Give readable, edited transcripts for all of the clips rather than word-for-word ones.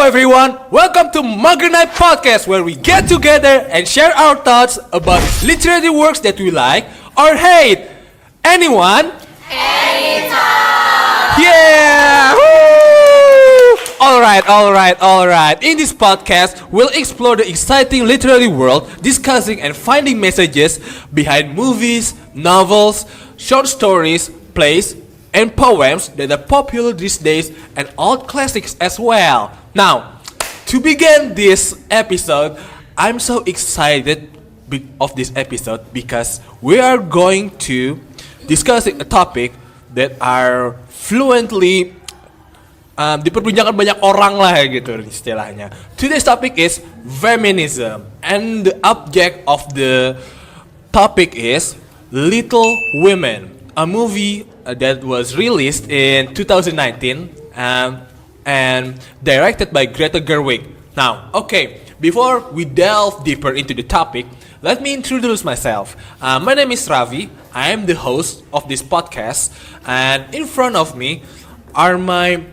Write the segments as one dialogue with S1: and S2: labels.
S1: everyone, welcome to Mugger Night Podcast, where we get together and share our thoughts about literary works that we like or hate. Anyone? Anytime! Yeah! Woo! Alright. In this podcast, we'll explore the exciting literary world, discussing and finding messages behind movies, novels, short stories, plays, and poems that are popular these days, and old classics as well. Now, to begin this episode, I'm so excited of this episode because we are going to discuss a topic that are fluently diperbincangkan banyak orang lah gitu istilahnya. Today's topic is feminism, and the object of the topic is Little Women, a movie that was released in 2019 and directed by Greta Gerwig. Now, okay, before we delve deeper into the topic, let me introduce myself. My name is Ravi. I am the host of this podcast, and in front of me are my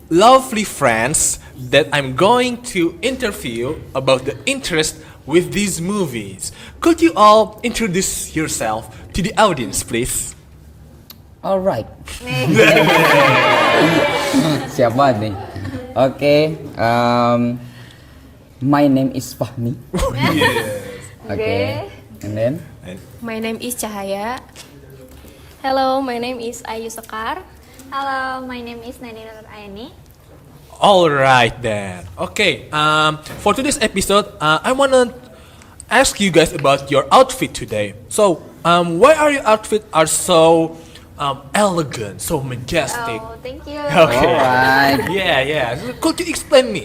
S1: lovely friends that I'm going to interview about the interest with these movies. Could you all introduce yourself to the audience, please?
S2: Alright. Siapa nih? Okay. My name is Fahmi. Okay. And then?
S3: My name is Cahaya. Hello, my name is Ayu Sekar.
S4: Hello, my name is Nadine Nur Aini.
S1: Alright then. Okay. For today's episode, I wanna ask you guys about your outfit today. So, why are your outfit are so elegant, so majestic?
S4: Oh, thank you.
S1: Okay.
S2: Alright.
S1: Yeah. Could you explain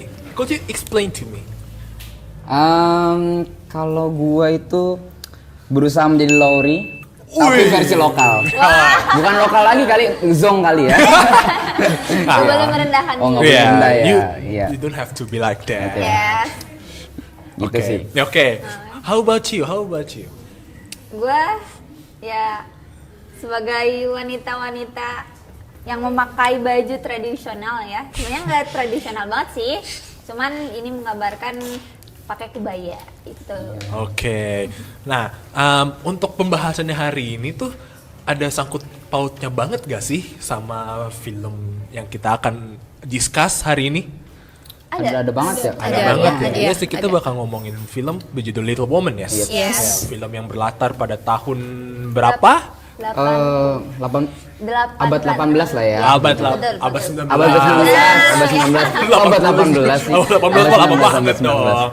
S1: to me?
S2: Kalau gua itu berusaha menjadi Lauri, tapi versi lokal. Bukan lokal lagi kali, zong kali ya.
S4: Boleh merendahkan
S2: Oh,
S4: diri.
S2: nggak boleh rendah ya.
S1: You don't have to be like that.
S4: Yes.
S2: Gitu sih.
S1: Okay. How about you?
S4: Gue ya sebagai wanita-wanita yang memakai baju tradisional ya. Sebenarnya nggak tradisional banget sih. Cuman ini menggambarkan pakai kebaya itu.
S1: Oke. Nah, untuk pembahasannya hari ini tuh ada sangkut pautnya banget gak sih sama film yang kita akan discuss hari ini?
S2: Ada banget ya.
S1: Ada banget ya. Jadi kita bakal ngomongin film berjudul Little Woman ya.
S3: Yes.
S1: Ya, film yang berlatar pada tahun berapa?
S2: Abad 18 lah ya.
S1: Abad 19.
S2: Abad 19. Abad 18 sih.
S1: Abad 18 kok lama banget dong.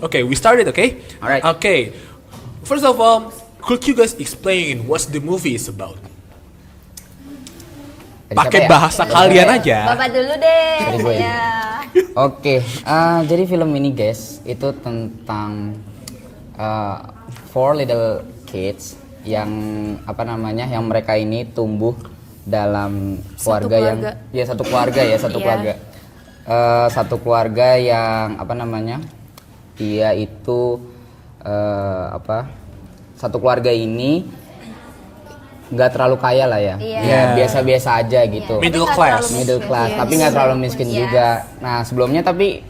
S1: Okay, we started, okay?
S2: Alright.
S1: Okay. First of all, could you guys explain what the movie is about? Pakai bahasa kalian aja.
S4: Bapak dulu deh.
S2: Sorry, gue.
S4: Ya.
S2: Oke, jadi film ini guys itu tentang four little kids yang yang mereka ini tumbuh dalam keluarga yang satu keluarga. Satu keluarga yang dia itu satu keluarga ini nggak terlalu kaya lah ya, biasa-biasa aja gitu.
S1: Middle class,
S2: tapi nggak terlalu miskin juga. Nah sebelumnya tapi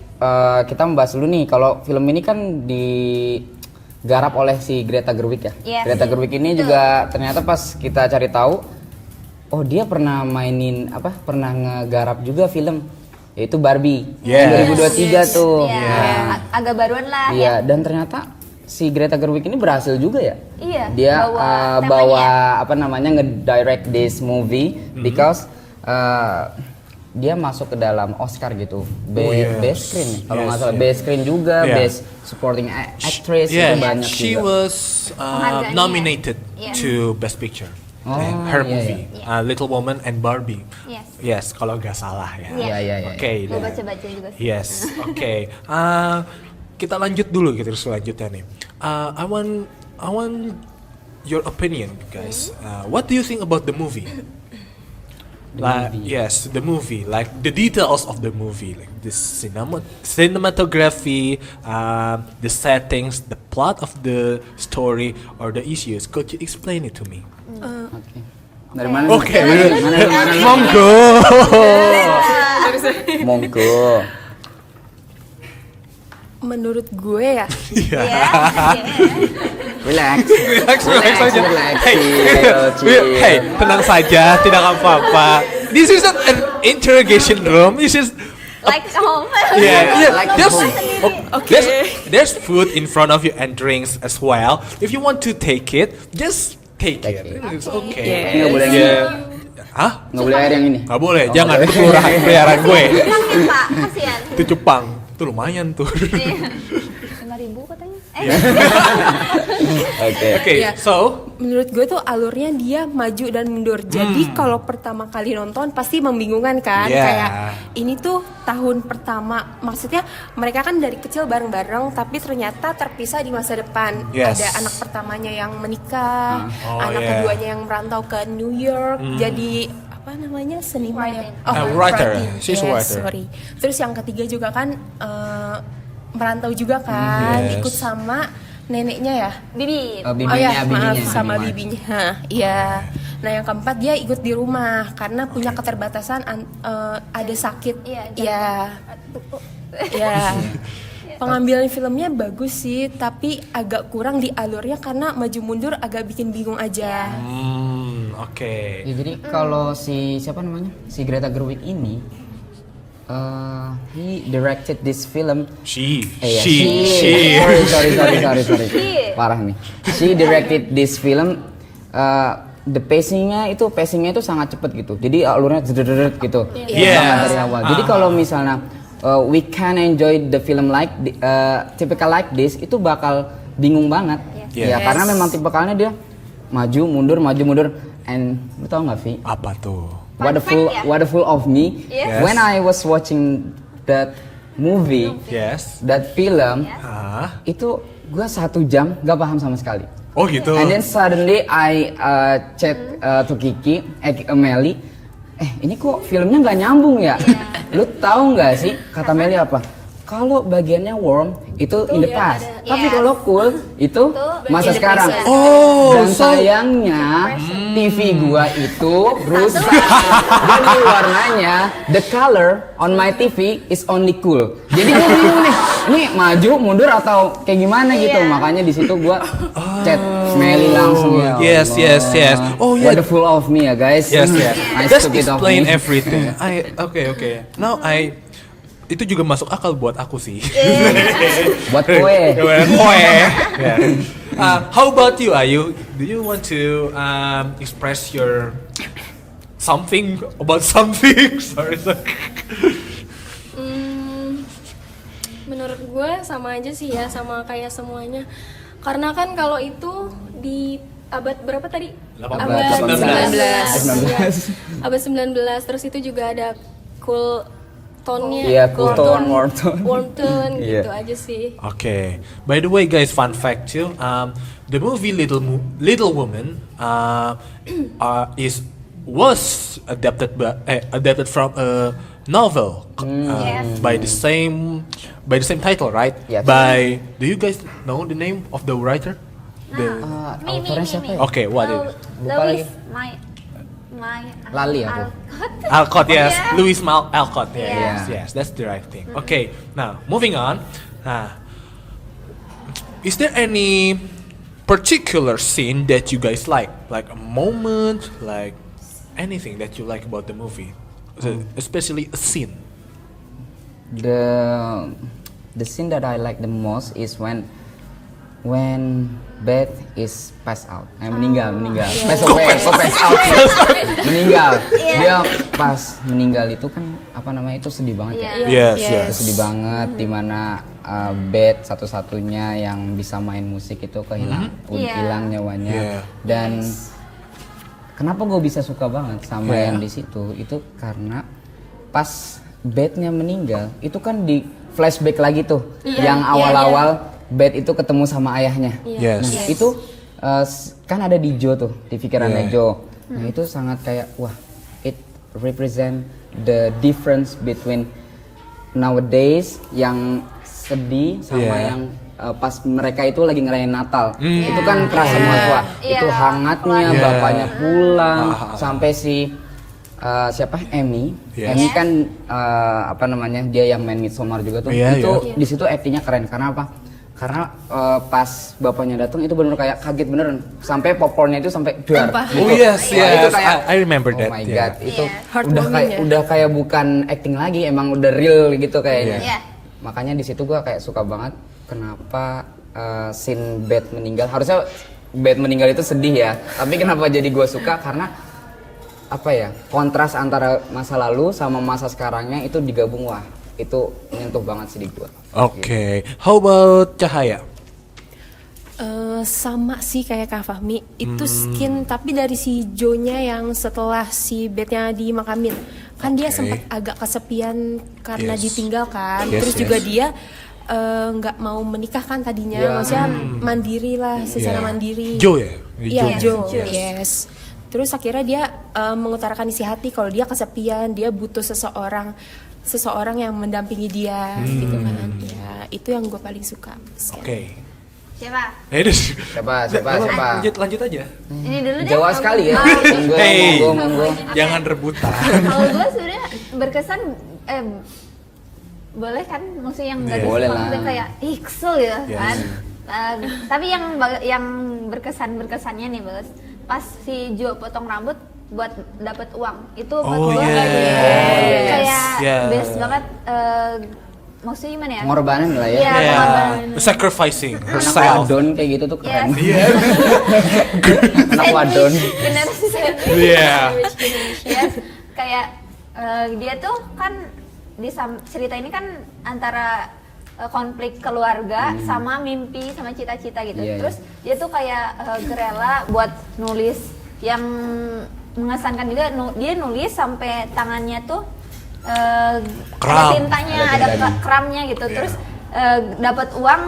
S2: kita membahas dulu nih, kalau film ini kan digarap oleh si Greta Gerwig ya. Greta Gerwig ini juga ternyata pas kita cari tahu, oh dia pernah pernah ngegarap juga film, yaitu Barbie yang 2023 tuh.
S4: Agak baruan lah.
S2: Iya, dan ternyata si Greta Gerwig ini berhasil juga ya.
S4: Iya.
S2: Dia bawa nge-direct this movie because dia masuk ke dalam Oscar gitu. Best screen kalau nggak salah. Best screen juga, best supporting actress itu banyak juga.
S1: She was nominated to Best Picture. Her movie, Little Woman and Barbie. Yes, kalau nggak salah ya.
S2: Iya.
S1: Oke.
S4: Gue baca-baca juga sih.
S1: Yes, oke. Kita lanjut dulu gitu selanjutnya nih. I want your opinion, guys. What do you think about the movie? The movie, like the details of the movie, like the cinematography, the settings, the plot of the story, or the issues. Could you explain it to me?
S2: Okay. Dari mana?
S1: Oke.
S2: Mana?
S1: Monggo.
S2: Monggo.
S3: Menurut gue ya,
S1: Iya.
S2: Relax.
S1: Relax saja.
S2: Relax.
S1: Hey,
S2: Chill.
S1: hey, tenang saja, tidak apa-apa. This is not an interrogation room. This is
S4: Like home.
S1: yeah.
S2: Like
S1: There's,
S2: home.
S1: there's food in front of you and drinks as well. If you want to take it, just take it. It's okay.
S3: Yeah.
S2: Nggak boleh yang ini.
S1: Yeah. Hah?
S2: Nggak boleh air yang ini.
S1: Nggak boleh,
S2: Oh,
S1: jangan.
S2: nggak
S1: Itu
S2: boleh.
S1: peliharaan gue.
S4: Bilangin Pak, kasihan.
S1: Itu cupang. Itu lumayan tuh.
S4: 5.000 katanya.
S2: Oke.
S1: Okay,
S3: Iya.
S1: so
S3: menurut gue tuh alurnya dia maju dan mundur. Jadi kalau pertama kali nonton pasti membingungkan kan.
S1: Yeah.
S3: Kayak ini tuh tahun pertama. Maksudnya mereka kan dari kecil bareng-bareng, tapi ternyata terpisah di masa depan.
S1: Yes.
S3: Ada anak pertamanya yang menikah,
S1: Oh,
S3: anak
S1: yeah.
S3: keduanya yang merantau ke New York. Jadi apa namanya seniman ya?
S1: writer.
S3: writing.
S1: She's a writer.
S3: Sorry. Terus yang ketiga juga kan merantau juga kan,
S1: Yes.
S3: ikut sama neneknya ya.
S4: Bibi.
S2: Oh,
S3: Oh ya,
S2: bibinya.
S3: maaf sama bibinya. Hah, iya. Nah, yang keempat dia ikut di rumah karena punya keterbatasan ada sakit.
S4: Iya.
S3: Iya. Iya. Pengambilan filmnya bagus sih, tapi agak kurang di alurnya karena maju mundur agak bikin bingung aja.
S1: oke.
S2: Ya, jadi kalau si siapa namanya? Si Greta Gerwig ini he directed this film.
S1: She.
S2: Sorry. Parah nih. She directed this film. The pacingnya itu sangat cepet gitu. Jadi alurnya zedededed gitu.
S1: Yes.
S2: Sangat dari awal. Jadi kalau misalnya we can enjoy the film like typical like this, itu bakal bingung banget.
S1: Yes.
S2: Ya karena memang tipikalnya dia maju mundur, and lu tau nggak Vi?
S1: Apa tuh?
S2: Wonderful of me.
S1: Yes.
S2: When I was watching that movie,
S1: Yes.
S2: that film, itu gue 1 jam gak paham sama sekali.
S1: Oh gitu.
S2: And then suddenly I chat to Kiki, Meli, ini kok filmnya nggak nyambung ya? Lu tahu nggak sih kata Meli apa? Kalau bagiannya warm itu in the past, tapi kalau cool itu masa sekarang.
S1: Oh,
S2: Dan sayangnya TV gua itu rusak. Jadi warnanya, the color on my TV is only cool. Jadi gua bingung nih maju mundur atau kayak gimana gitu. Makanya di situ gua chat Meli langsung ya.
S1: Yes. Oh yeah.
S2: Wonderful of me ya guys.
S1: Yes.
S2: Nice
S1: Just
S2: to be of
S1: explain
S2: me.
S1: everything. Okay. Now itu juga masuk akal buat aku sih.
S2: Buat kue.
S1: Yeah. How about you, Ayu? Do you want to express your something about something? Sorry.
S3: Menurut gue sama aja sih ya, sama kayak semuanya. Karena kan kalau itu di abad berapa tadi?
S1: 18.
S3: Abad 19.
S2: 19.
S3: Abad 19, terus itu juga ada cool tone-nya.
S2: Iya, cool tone, warm tone.
S3: Warm tone
S2: Iya.
S3: gitu aja sih.
S1: Okay. By the way, guys, fun fact too. The movie Little Woman was adapted from a novel by the same title, right?
S2: Yes.
S1: By do you guys know the name of the writer?
S2: Autornya siapa ya?
S1: Okay, what is it?
S2: Lupa lagi. Lali aku.
S1: Alcott, yes.
S4: Yeah.
S1: Louis Alcott, yes,
S2: Yeah.
S1: yes, that's the right thing. Okay, now moving on. Is there any particular scene that you guys like a moment, like anything that you like about the movie, especially a scene?
S2: The scene that I like the most is when Beth is pass out, meninggal. Pass out, meninggal. Dia pas meninggal itu kan apa namanya itu sedih banget ya.
S1: Yes.
S2: Sedih banget dimana Beth satu-satunya yang bisa main musik itu hilang nyawanya.
S1: Yeah.
S2: Dan kenapa gue bisa suka banget sama yang di situ itu karena pas Beth-nya meninggal itu kan di flashback lagi tuh yang awal-awal Beth itu ketemu sama ayahnya.
S1: Yes.
S2: Nah, itu kan ada di Joe tuh, di pikirannya Joe. Nah, itu sangat kayak wah, it represent the difference between nowadays yang sedih sama yang pas mereka itu lagi ngerayain Natal. Itu kan kerasa banget wah, itu hangatnya bapaknya pulang sampai si siapa Emmy.
S1: Yes.
S2: Emmy kan apa namanya, dia yang main Midsommar juga tuh.
S1: Iya,
S2: Itu
S1: iya.
S2: di situ actingnya keren karena apa? Karena pas bapaknya datang itu benar kayak kaget beneran. Sampai popcornnya itu sampai dar.
S3: Tumpah.
S1: Oh yes,
S2: Wah, itu
S1: yes.
S2: kayak,
S1: I remember that.
S2: Oh my
S1: yeah.
S2: god, itu
S3: Heartwarming ya.
S2: udah kayak bukan acting lagi, emang udah real gitu kayaknya.
S4: Iya.
S2: Makanya di situ gua kayak suka banget kenapa scene Beth meninggal. Harusnya Beth meninggal itu sedih ya, tapi kenapa jadi gua suka karena apa ya, kontras antara masa lalu sama masa sekarangnya itu digabung, wah itu menyentuh banget sih di gua.
S1: Oke, how about Cahaya?
S3: Sama sih kayak Kak Fahmi, itu skin tapi dari si Joe-nya yang setelah si Beth-nya dimakamin. Kan dia
S1: Oke.
S3: sempat agak kesepian karena
S1: Yes.
S3: ditinggal kan.
S1: Yes,
S3: Terus
S1: yes.
S3: juga dia nggak mau menikah kan tadinya,
S2: Ya.
S3: maksudnya mandiri lah, secara
S1: Yeah.
S3: mandiri.
S1: Joe ya?
S3: Iya, Joe.
S4: Joe.
S3: Yes. Terus akhirnya dia mengutarakan isi hati kalau dia kesepian, dia butuh seseorang yang mendampingi dia gitu kan. Ya, itu yang gue paling suka.
S1: Oke.
S4: Siapa?
S2: Siapa?
S1: Lanjut aja.
S4: Ini dulu deh.
S2: Jawa sekali ya. Monggo,
S1: Hey.
S2: monggo.
S1: Jangan rebutan.
S4: Kalau gue sebenarnya berkesan boleh kan, maksudnya yang nggak
S1: Iya.
S2: Boleh
S4: maksudnya
S2: lah.
S4: kayak kesel ya
S1: Yes.
S4: kan. Tapi yang berkesannya nih bagus. Pas si Jo potong rambut buat dapat uang itu buat
S1: Oh,
S4: gue
S1: yes.
S4: kayak
S1: Yes.
S4: best banget. Maksudnya gimana ya?
S2: Pengorbanan lah ya.
S4: Iya, pengorbanan.
S1: Sacrificing
S2: Anak
S1: herself.
S2: wadon kayak gitu tuh keren.
S1: Iya.
S2: Anak wadon.
S4: Generasi sandwich.
S1: Iya.
S4: Yes, kayak dia tuh kan cerita ini kan antara konflik keluarga sama mimpi sama cita-cita gitu.
S2: Iya,
S4: Terus dia tuh kayak rela buat nulis yang mengesankan juga. Dia nulis sampai tangannya tuh
S1: Kram.
S4: ada tintanya,
S2: Ada
S4: ada
S2: tintanya.
S4: kramnya gitu.
S1: Iya.
S4: Terus dapat uang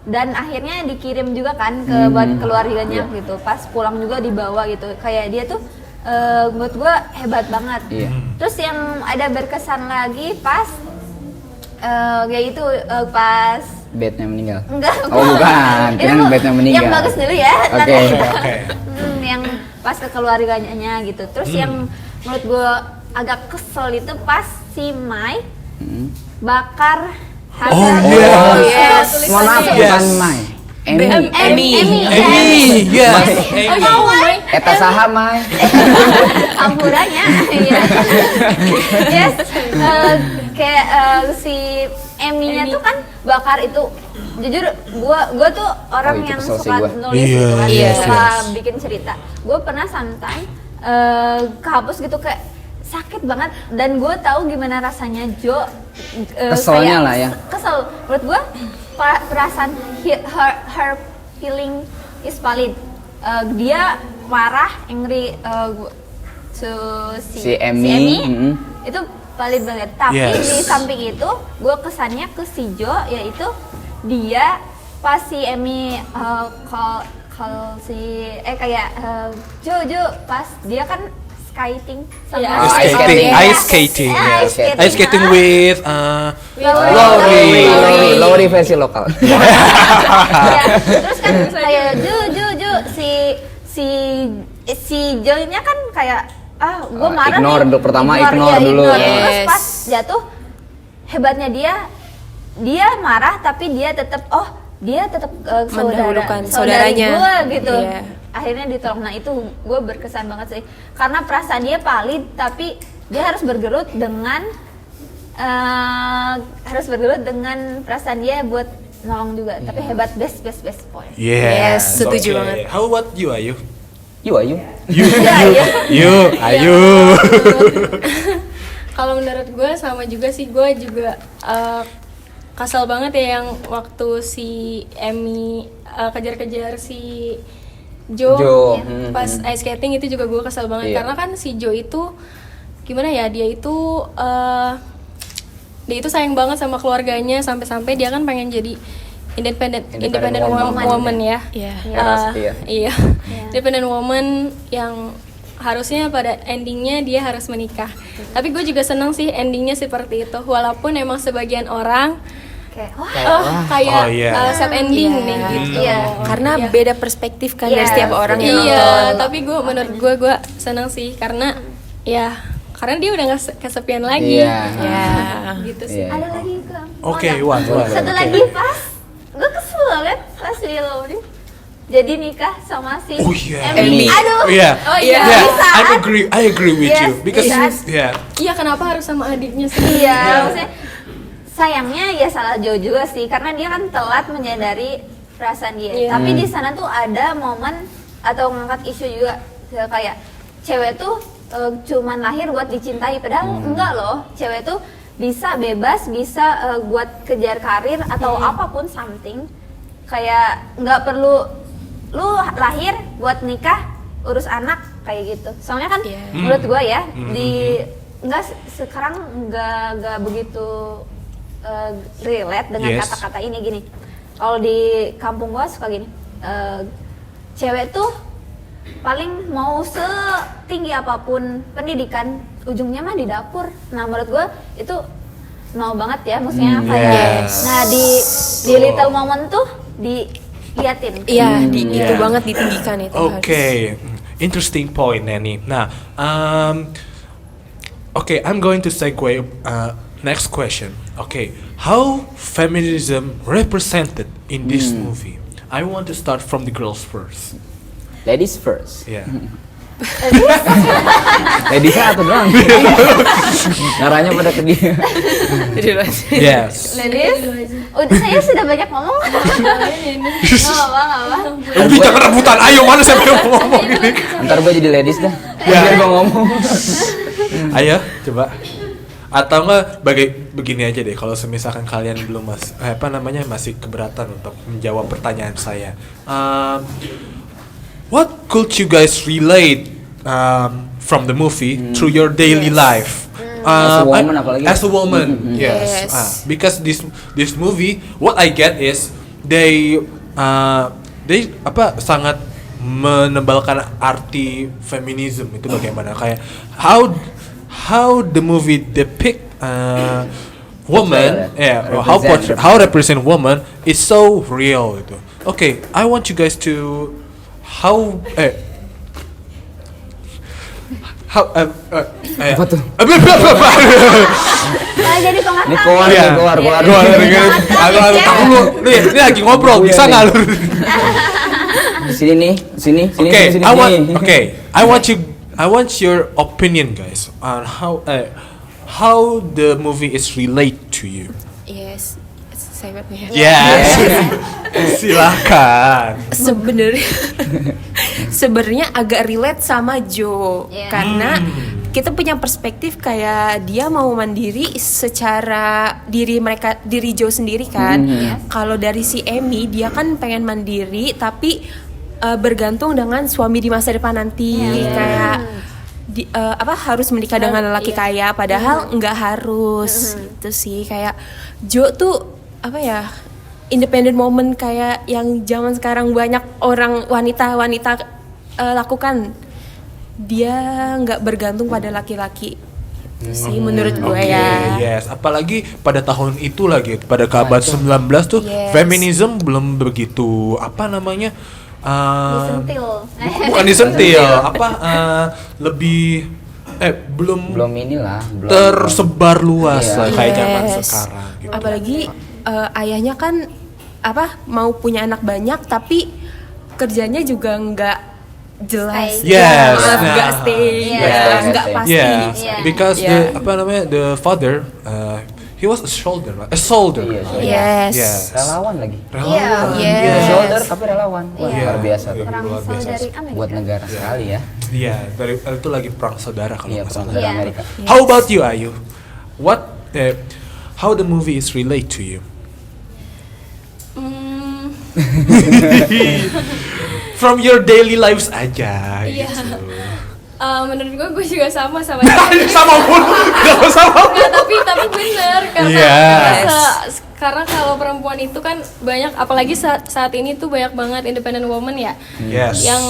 S4: dan akhirnya dikirim juga kan ke buat keluarganya
S2: Iya.
S4: gitu. Pas pulang juga dibawa gitu. Kayak dia tuh menurut gua hebat banget.
S2: Iya.
S4: Terus yang ada berkesan lagi pas kayak itu pas
S2: Beth-nya meninggal.
S4: enggak.
S2: Oh, bukan.
S4: Itu
S2: Kirain Beth-nya meninggal.
S4: Yang bagus dulu ya.
S2: Oke.
S4: nanti.
S1: Oke.
S4: Yang pas ke keluarganya gitu. Terus yang menurut gua agak kesel itu pas si Mai
S2: Hmm.
S4: bakar
S1: Oh,
S4: hasil
S1: yes.
S2: Mohon maaf,
S1: Yes.
S2: bukan Mai. Emmy.
S1: Amy, yes. Amy.
S2: Eta saha Mai.
S4: Ampurannya iya. Yes, kayak si Eminya tuh kan bakar itu. Jujur gua tuh orang
S2: Oh, itu
S4: yang
S2: kesel sih
S4: suka
S2: gua.
S4: nulis
S1: Iya,
S4: gitu kan,
S1: yes,
S4: suka
S1: yes.
S4: bikin cerita. Gue pernah sometime kehapus gitu kayak sakit banget, dan gue tahu gimana rasanya Jo
S2: Keselnya lah ya.
S4: Kesel. Menurut gue perasaan her feeling is valid. Dia marah, angry to
S2: Si Emmy,
S4: itu valid banget. Tapi
S1: Yes.
S4: di samping itu, gue kesannya ke si Jo, yaitu dia pas si Emmy call si kayak Jo pas dia kan skating sama
S3: Iya,
S2: Oh,
S1: Ice skating,
S2: Yes.
S1: ice skating,
S4: Yeah,
S1: yes.
S4: ice skating.
S1: Ice skating with
S4: Lowry.
S2: Lowry versi lokal.
S4: Ya, terus kan kayak Ju si Jo-nya kan kayak gue marah
S2: Ignore
S4: nih.
S2: dulu, pertama
S4: Ignore,
S2: ignore
S4: ya,
S2: dulu.
S4: ignore. Terus
S3: Yes.
S4: pas jatuh, hebatnya dia marah tapi dia tetap
S3: Mendahulukan
S4: saudari
S3: saudaranya.
S4: gue gitu.
S3: Iya.
S4: Akhirnya ditolong. Nah itu gue berkesan banget sih, karena perasaan dia valid tapi dia harus bergerut dengan perasaan dia buat nolong juga. Tapi hebat, best point.
S3: Yes, setuju
S1: okay.
S3: banget.
S1: How about you, Ayu?
S2: Ayu.
S1: Ayu.
S5: Kalau menurut gue sama juga sih, gue juga kesel banget ya yang waktu si Emmy kejar-kejar si Joe,
S2: Joe,
S5: pas ice skating itu juga gue kesel banget.
S2: Iya.
S5: Karena kan si Joe itu gimana ya, dia itu sayang banget sama keluarganya, sampai-sampai dia kan pengen jadi independent woman ya.
S3: Iya.
S5: Iya. Independent woman yang harusnya pada endingnya dia harus menikah. Tapi gue juga seneng sih endingnya seperti itu. Walaupun emang sebagian orang
S4: Kayak
S5: kayak
S1: Oh, iya.
S5: sad ending
S3: Iya.
S5: nih gitu.
S4: Iya.
S3: Karena
S5: Iya.
S3: beda perspektif kan
S4: Iya.
S3: dari setiap orang yang
S5: Iya,
S3: nonton.
S5: tapi menurut gue seneng sih karena ya karena dia udah nggak kesepian lagi.
S2: Iya.
S3: Ya.
S5: Gitu sih.
S2: Iya.
S4: Ada lagi ke
S1: Oke,
S4: oh,
S1: what?
S4: satu
S1: Oke.
S4: lagi pas gue kesel banget pas di Lowry jadi nikah sama si
S1: Oh, iya.
S2: Emmy.
S4: Aduh.
S1: Yeah.
S5: Oh iya.
S1: Yeah,
S4: Di saat-
S1: I agree with
S4: Yes,
S1: you because
S4: di saat-
S5: Iya, kenapa harus sama adiknya sendiri?
S4: Iya, maksudnya sayangnya ya salah Joe juga sih karena dia kan telat menyadari perasaan dia.
S5: Iya.
S4: Tapi di sana tuh ada momen atau ngangkat isu juga kayak cewek tuh cuman lahir buat dicintai padahal enggak loh. Cewek tuh bisa bebas, bisa buat kejar karir atau apapun something. Kayak nggak perlu lu lahir buat nikah, urus anak kayak gitu. Soalnya kan
S3: Iya.
S4: menurut gua ya di sekarang nggak begitu relate dengan
S1: Yes.
S4: kata-kata ini gini. Kalau di kampung gua suka gini, cewek tuh paling mau setinggi apapun pendidikan, ujungnya mah di dapur. Nah menurut gua itu no banget ya, maksudnya kayak.
S1: yes.
S4: Nah di Little Moment tuh diliatin.
S3: Iya, itu
S1: Yeah.
S3: banget ditinggikan itu
S1: Okay, interesting point, Nanny. Nah, okay, I'm going to segue next question. Okay, how feminism represented in this movie? I want to start from the girls first.
S2: Ladies first.
S1: Yeah.
S2: Ladiesnya satu doang. Ngarahnya pada ke dia.
S1: Yes.
S4: Ladies, saya sudah banyak ngomong. Nggak apa.
S1: Udah jangan rebutan. Ayo, mana siapa yang mau ngomong ini?
S2: Ntar gue jadi ladies dah.
S1: Ya.
S2: Biar gue ngomong.
S1: Ayo, coba. Atau enggak begini aja deh, kalau misalkan kalian belum masih keberatan untuk menjawab pertanyaan saya. What could you guys relate from the movie through your daily life?
S2: As a woman apalagi.
S1: As a woman, yes.
S3: Yes.
S1: Because this movie, what I get is they sangat menebalkan arti feminism itu bagaimana, kayak how the movie depict woman, how represent woman is so real itu. Okay, I want you guys to
S2: Apa tuh?
S4: Nah, jadi pengacara.
S2: Ini keluar,
S1: Iya.
S2: keluar.
S1: Ini lagi ngobrol, bisa nggak lu?
S2: Sini, sini.
S1: I want your opinion, guys, on how the movie is relate to you.
S3: Yes. Saya ya.
S1: Yes. Silakan.
S3: Sebenarnya agak relate sama Joe
S4: Yeah.
S3: karena kita punya perspektif kayak dia mau mandiri secara diri Joe sendiri kan. Kalau dari si Emmy dia kan pengen mandiri tapi bergantung dengan suami di masa depan nanti kayak harus menikah dengan lelaki kaya padahal nggak harus gitu sih. Kayak Joe tuh independent moment kayak yang zaman sekarang banyak orang wanita lakukan. Dia nggak bergantung pada laki-laki itu sih menurut gue ya.
S1: Yes, apalagi pada tahun itu lagi, pada abad 19 tuh
S3: Yes.
S1: feminism belum begitu
S4: Disentil.
S1: bukan disentil, lebih belum
S2: inilah.
S1: tersebar luas
S2: Iya.
S1: lah kayak zaman
S3: Yes.
S1: sekarang gitu.
S3: Apalagi ayahnya kan mau punya anak banyak tapi kerjanya juga nggak jelas.
S4: Stay.
S1: Yes.
S3: Nggak stay,
S4: Yes.
S3: nggak pasti.
S1: Yes,
S4: Yeah.
S1: because
S3: Yeah.
S1: the father he was a soldier.
S2: Iya.
S3: Yes.
S1: Yes.
S2: Relawan lagi.
S1: Relawan.
S3: Yes.
S2: Shoulder tapi relawan. Wah,
S1: Iya.
S2: luar biasa tuh.
S4: Perang
S1: Luar biasa.
S4: saudari Amerika.
S2: Buat negara sekali ya.
S1: Iya, itu lagi perang saudara kalau
S2: Iya,
S1: nggak
S2: perang
S1: salah.
S2: saudara
S4: Iya.
S2: Amerika.
S1: How about you, Ayu? How the movie is relate to you? From your daily lives aja
S5: Iya.
S1: gitu.
S5: Menurut gue juga sama dia.
S1: Sama pun, sama.
S5: Nggak, tapi bener karena
S1: Yes.
S5: karena kalau perempuan itu kan banyak, apalagi saat ini tuh banyak banget independent woman ya,
S1: Yes.
S5: yang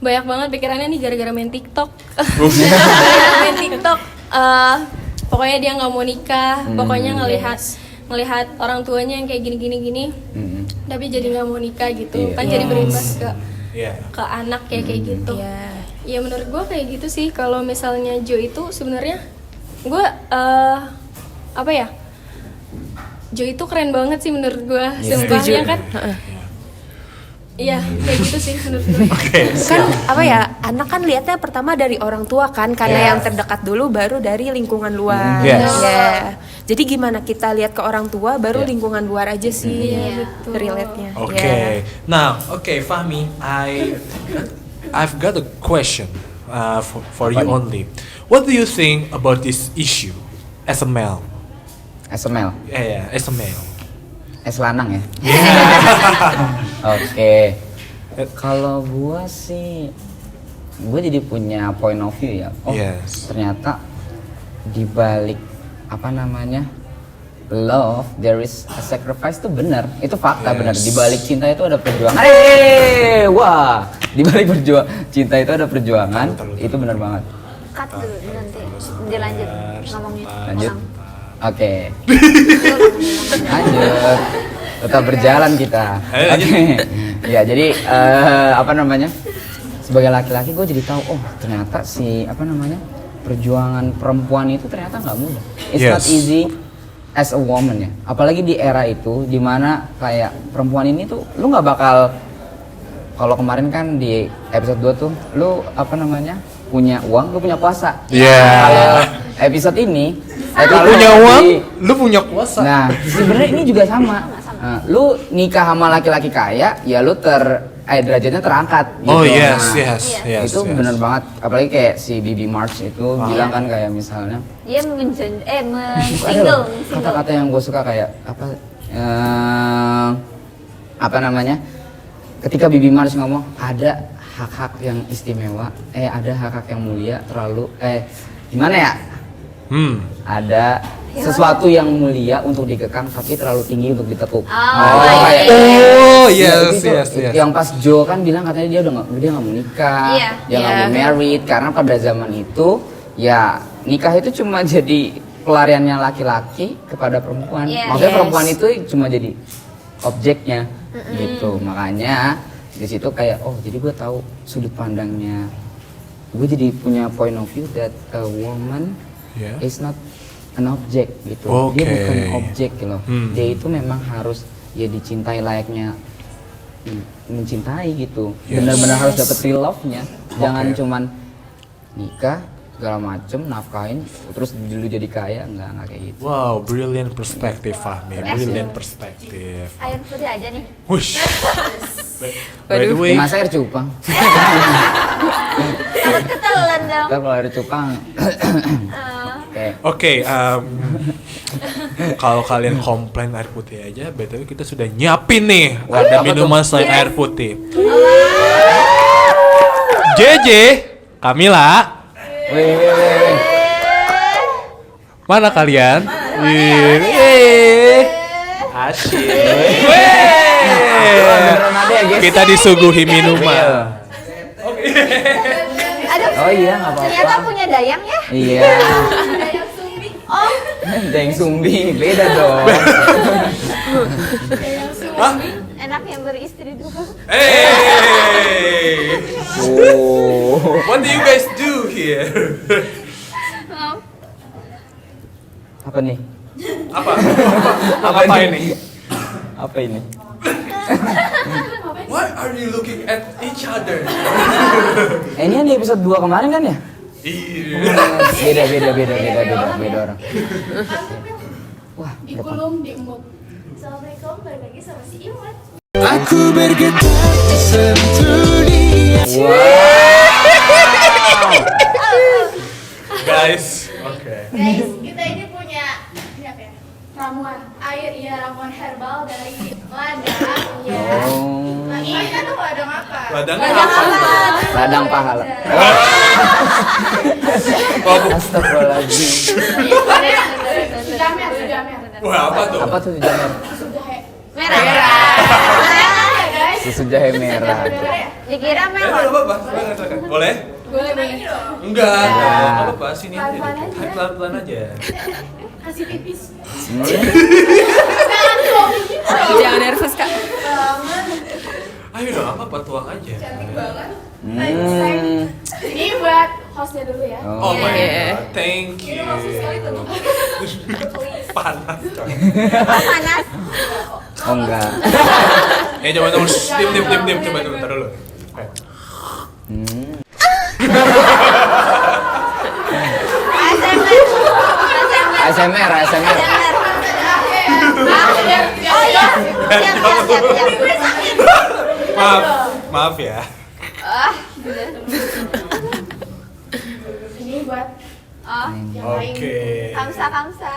S5: banyak banget pikirannya nih gara-gara main TikTok. Gara-gara main TikTok, pokoknya dia nggak mau nikah, pokoknya ngelihat orang tuanya yang kayak gini, tapi jadi nggak mau nikah gitu,
S2: Iya.
S5: kan jadi berimbas
S1: Iya.
S5: ke anak kayak gitu.
S3: Iya.
S5: Ya menurut gue kayak gitu sih. Kalau misalnya Joe itu sebenarnya gue apa ya? Joe itu keren banget sih menurut gue. Sumpah ya kan? Iya, kayak gitu sih menurut gue.
S3: Kan apa ya, anak kan lihatnya pertama dari orang tua kan, karena yang terdekat dulu baru dari lingkungan luar.
S1: Yes.
S3: Ya. Jadi gimana kita lihat ke orang tua baru lingkungan luar aja sih relate-nya.
S1: Okay. Now, Fahmi, I've got a question for you only. What do you think about this issue as a male?
S2: SML,
S1: Yeah, as a male.
S2: S lanang ya. Oke. Kalau gua sih, gua jadi punya point of view ya. Oh,
S1: Yes.
S2: ternyata di balik apa namanya love, there is a sacrifice itu benar. Itu fakta benar. Di balik cinta itu ada perjuangan. Wah, di balik cinta itu ada perjuangan. Itu benar banget.
S4: Cut dulu nanti dilanjut ngomongnya.
S2: Lanjut. Oke. Lanjut. Tetap berjalan kita. Oke. Ya, jadi apa namanya? Sebagai laki-laki gue jadi tahu, oh ternyata si apa namanya? Perjuangan perempuan itu ternyata nggak mudah. It's not easy as a woman ya. Apalagi di era itu dimana kayak perempuan ini tuh lu nggak bakal, kalau kemarin kan di episode 2 tuh lu apa namanya? Punya uang, lu punya kuasa. Kalau episode ini
S1: Lu punya uang, lu punya kuasa.
S2: nah, sebenarnya ini juga sama. Nah, lu nikah sama laki-laki kaya, ya lu derajatnya terangkat gitu.
S1: Oh yes.
S2: Itu bener banget. Apalagi kayak si Bibi March itu bilang kan kayak misalnya
S4: Dia
S2: ada kata-kata yang gue suka kayak apa namanya? Ketika Bibi March ngomong ada hak-hak yang istimewa, ada hak-hak yang mulia terlalu gimana ya? Ada sesuatu yang mulia untuk dikekang tapi terlalu tinggi untuk ditekuk.
S1: Yes.
S2: Yang pas Joe kan bilang katanya dia nggak mau nikah, dia nggak mau married karena pada zaman itu ya nikah itu cuma jadi pelariannya laki-laki kepada perempuan. Maksudnya perempuan itu cuma jadi objeknya gitu. Makanya di situ kayak jadi gue tahu sudut pandangnya. Gue jadi punya point of view that a woman is not an object gitu. Dia bukan objek gitu. Dia itu memang harus ya dicintai layaknya mencintai gitu. Benar-benar harus dapet real love-nya. Jangan cuman nikah segala macem nafkahin terus dulu jadi kaya, enggak kayak gitu.
S1: Wow, brilliant perspective Fahmi. Brilliant perspective.
S4: Air putih aja nih.
S1: Wush. By the way,
S2: Mas air cupang.
S4: Takut ketelan dong.
S2: Kalau air cupang
S1: Oke, kalau kalian komplain air putih aja, BTW kita sudah nyiapin nih ada minuman selain air putih. JJ, Kamila, mana kalian? Asyik. Kita disuguhi minuman.
S2: Oh iya, nggak apa-apa.
S4: Ternyata punya dayang ya?
S2: Iya.
S4: Dayang sumbi. Oh.
S2: Dayang sumbi, beda dong.
S4: Enak yang beristri dua.
S1: Hey! What do you guys do here?
S2: Apa nih?
S1: Apa ini?
S2: Apa ini?
S1: Why are you looking at each other?
S2: Ini yang di episode 2 kemarin kan ya?
S1: Iya.
S2: Beda orang. Wah,
S5: Dikulum di embok. Assalamualaikum, balik lagi sama si Iwan.
S6: Aku bergetar sentuh dia.
S1: Guys, oke.
S5: Guys, kita ini punya ini apa ya? Ramuan air, ramuan herbal dari ladang. Nah, ini kan tuh ladang apa?
S1: Ladangnya apa?
S2: Ladang pahala. Astagfirullahaladzim.
S5: Sujamer.
S1: Wah, apa tuh?
S2: Apa tuh jamet?
S4: Merah.
S2: Susu jahe merah.
S4: Dikira
S1: Nggak
S4: melon.
S1: apa-apa, silakan. Boleh?
S5: Boleh.
S1: Enggak, nggak apa-apa, sini aja. Pelan-pelan aja.
S5: Kasih pipis.
S3: Jangan nervous Kak.
S1: Ayo dong, apa-apa, tuang aja.
S5: Cantik banget. Ini buat hostnya dulu ya.
S1: Oh my god, thank you. Panas coy.
S4: Panas.
S2: Oh enggak.
S1: Coba tunggu, diam, coba dulu, ntar dulu. Oke.
S2: ASMR.
S4: Oh iya. Siap.
S1: Maaf ya.
S5: Ini buat
S1: Oke.
S4: Kamsa.
S2: Kamsa.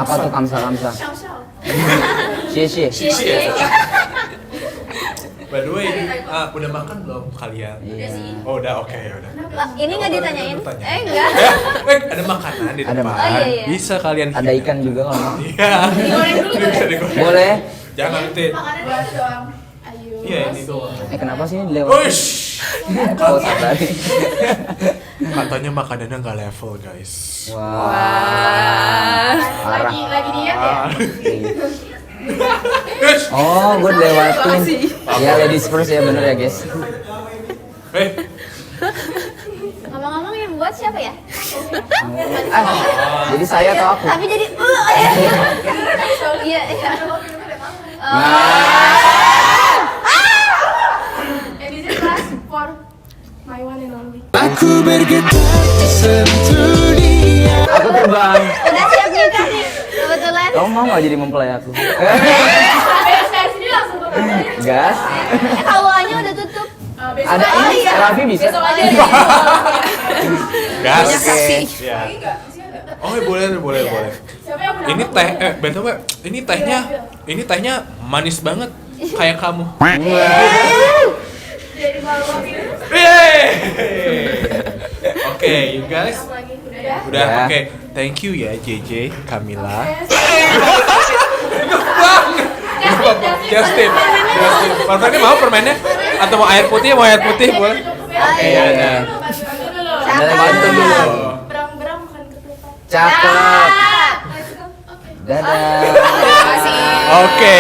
S2: Apa tuh kamsa? Cie.
S1: By the way, udah makan belum kalian?
S2: Iya.
S1: Oh udah, oke ya udah.
S4: Lah, ini nggak ditanyain?
S1: Tanya.
S4: Enggak.
S1: Ada makanan di
S2: Ada
S1: depan.
S2: makan.
S4: Oh, iya.
S1: Bisa kalian
S2: Ada
S1: hidang.
S2: ikan juga kalau mau.
S1: Iya. Bisa digoreng.
S2: Boleh.
S1: Jangan Tin.
S5: buat doang. Ayo.
S1: Iya ini doang.
S2: Kenapa sih ini lewat?
S1: Uish.
S2: Oh, tadi.
S1: Katanya makanannya nggak level guys.
S2: Wah. Parah.
S5: Lagi diet ya?
S2: Oh, gue lewatin. Ya ladies first ya, bener ya guys.
S4: Ngomong-ngomong yang buat siapa ya?
S2: Jadi saya atau aku?
S4: Tapi jadi Iya.
S5: And this is last for my one and only.
S6: Aku bergetar sentuh dia.
S2: Aku terbang.
S4: Udah siap nikah nih. Kebetulan.
S2: Kamu mau nggak jadi mempelai aku?
S5: Dari sini langsung ke
S2: Gas.
S4: Kawannya udah tutup.
S2: Ada ini, Raffi bisa.
S5: Besok aja.
S1: Gas.
S2: Oke.
S1: Ya. Oh boleh.
S5: Siapa yang
S1: Ini teh, btw, ini tehnya manis banget, kayak kamu.
S5: Jadi bawah gitu.
S1: Oke, you guys,
S5: Lagi udah ya.
S1: udah
S2: Ya.
S1: oke. Thank you ya JJ, Camila, Justin. Permennya mau permennya? Atau mau air putih? Mau air putih boleh? Iya, ada.
S2: Ada bantu dulu.
S5: Berang-berang makan ketupat.
S2: Cakep. Dadah.
S1: Oke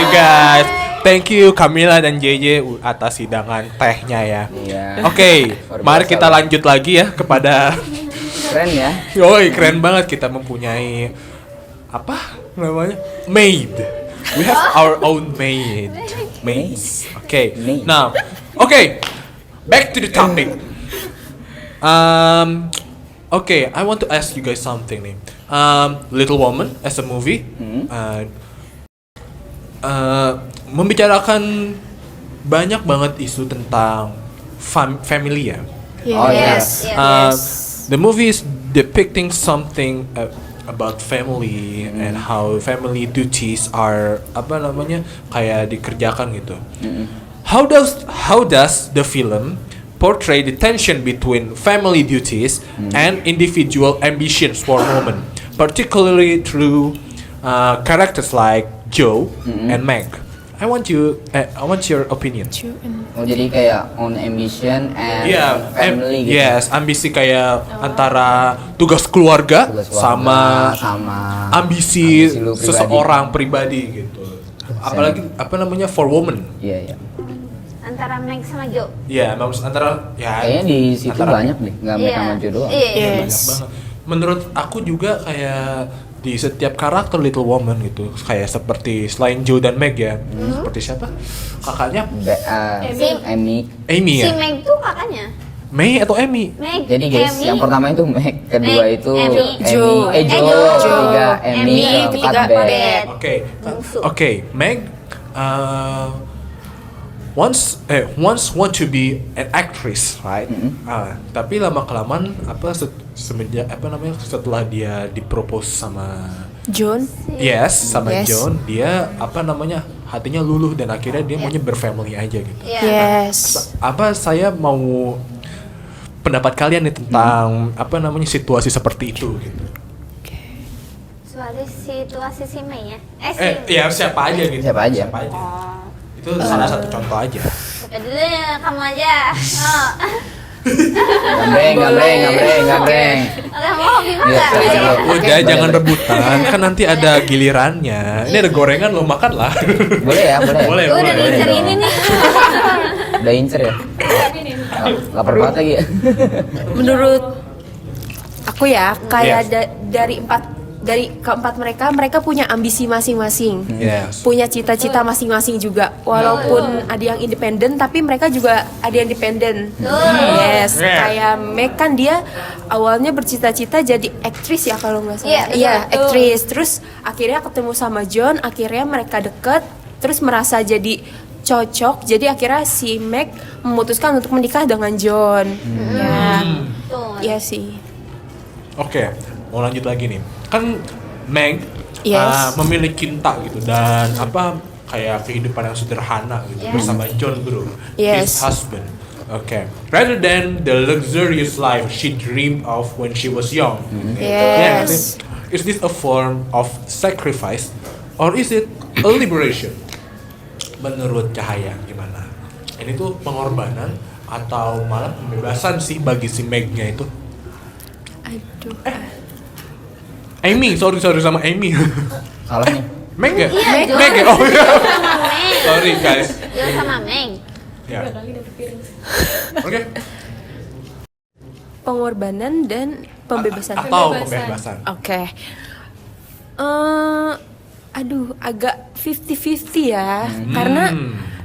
S1: guys, thank you Camila dan JJ atas hidangan tehnya ya.
S2: Iya.
S1: Oke, mari kita lanjut lagi ya kepada.
S2: Keren ya.
S1: Yoi, keren banget kita mempunyai apa namanya? Maid. We have our own maid. Maids. Okay.
S2: Maid.
S1: Now, okay. Back to the topic. Okay, I want to ask you guys something nih. Little Woman as a movie, membicarakan banyak banget isu tentang family ya.
S2: Oh
S4: Yes.
S1: The movie is depicting something about family and how family duties are apa namanya kayak dikerjakan gitu. How does the film portray the tension between family duties and individual ambitions for women, particularly through characters like Joe and Meg? I want your opinion.
S2: Oh jadi kayak own ambition and
S1: Iya,
S2: family gitu.
S1: yes, ambisi kayak antara tugas keluarga,
S2: Tugas keluarga sama
S1: ambisi
S2: ambisi lu pribadi.
S1: seseorang pribadi gitu. Apalagi apa namanya for woman.
S2: Iya.
S4: Antara Meg sama Jo.
S1: Ya, maksud antara ya
S2: Kayaknya di situ
S1: antara-
S2: banyak deh, nggak mereka maju doang.
S4: Iya.
S1: banyak banget. Menurut aku juga kayak di setiap karakter Little Woman gitu, kayak seperti selain Joe dan Meg ya, seperti siapa? Kakaknya
S2: Amy.
S1: Amy
S4: Si
S1: ya?
S4: Meg tuh kakaknya.
S1: May atau Amy?
S4: Meg.
S2: Jadi guys,
S4: Amy.
S2: yang pertama itu Meg, kedua
S4: Meg,
S2: itu
S4: Amy.
S3: Joe.
S2: Joe, ketiga Amy,
S4: Amy,
S2: keempat
S3: ketiga
S2: Beth.
S3: Beth.
S1: Oke, Meg once want to be an actress, right? Tapi lama kelamaan semenjak setelah dia dipropose sama
S3: John.
S1: sama
S3: Yes.
S1: John, dia hatinya luluh dan akhirnya dia maunya berfamily aja gitu.
S4: Iya.
S3: Yes.
S1: Saya mau pendapat kalian nih tentang situasi seperti itu gitu.
S4: Situasi si Mei ya?
S1: Ya siapa aja gitu.
S2: Siapa aja.
S1: Itu salah satu contoh aja.
S4: Siapa dulu ya, kamu aja. Oh.
S2: Gambreng.
S4: Oke, mau gimana?
S2: Iya, saya dulu.
S1: Udah
S2: Oke,
S1: jangan
S2: boleh.
S1: rebutan, kan nanti ada gilirannya. Ini ada gorengan lo makan lah.
S2: Boleh ya, boleh.
S1: Boleh,
S4: Gue udah
S1: boleh.
S4: ngincer ini nih.
S2: Udah incer ya. Lapar banget lagi ya.
S3: Menurut aku ya kayak
S1: Yes.
S3: dari keempat mereka punya ambisi masing-masing.
S1: Yes.
S3: Punya cita-cita masing-masing juga. Walaupun ada yang independen tapi mereka juga ada yang independen. Yes,
S1: Yeah.
S3: kayak Meg kan dia awalnya bercita-cita jadi aktris ya kalau nggak salah.
S4: Iya,
S3: Iya,
S4: betul.
S3: aktris. Terus akhirnya ketemu sama John, akhirnya mereka deket, terus merasa jadi cocok. Jadi akhirnya si Meg memutuskan untuk menikah dengan John. Ya.
S4: Tuh.
S3: Iya sih.
S1: Oke, mau lanjut lagi nih. Kan Meg
S3: Yes.
S1: memiliki cinta gitu dan kayak kehidupan yang sederhana gitu bersama John Bro, his
S3: Yes.
S1: husband. Okay. Rather than the luxurious life she dreamed of when she was young. Yeah,
S3: Yes.
S1: is this a form of sacrifice or is it a liberation? Menurut Cahaya gimana? Ini tuh pengorbanan atau malah pembebasan sih bagi si Meg-nya itu?
S3: Aduh.
S1: Amy, sorry sama Amy.
S2: Salah nih.
S1: Meg ya?
S4: Iya,
S1: Meg ya? Oh iya.
S4: Sama Meg.
S1: Sorry guys.
S4: John sama Meg.
S1: Ya. Oke.
S3: Pengorbanan dan pembebasan.
S1: Atau pembebasan.
S3: Oke. Aduh, agak 50-50 ya. Karena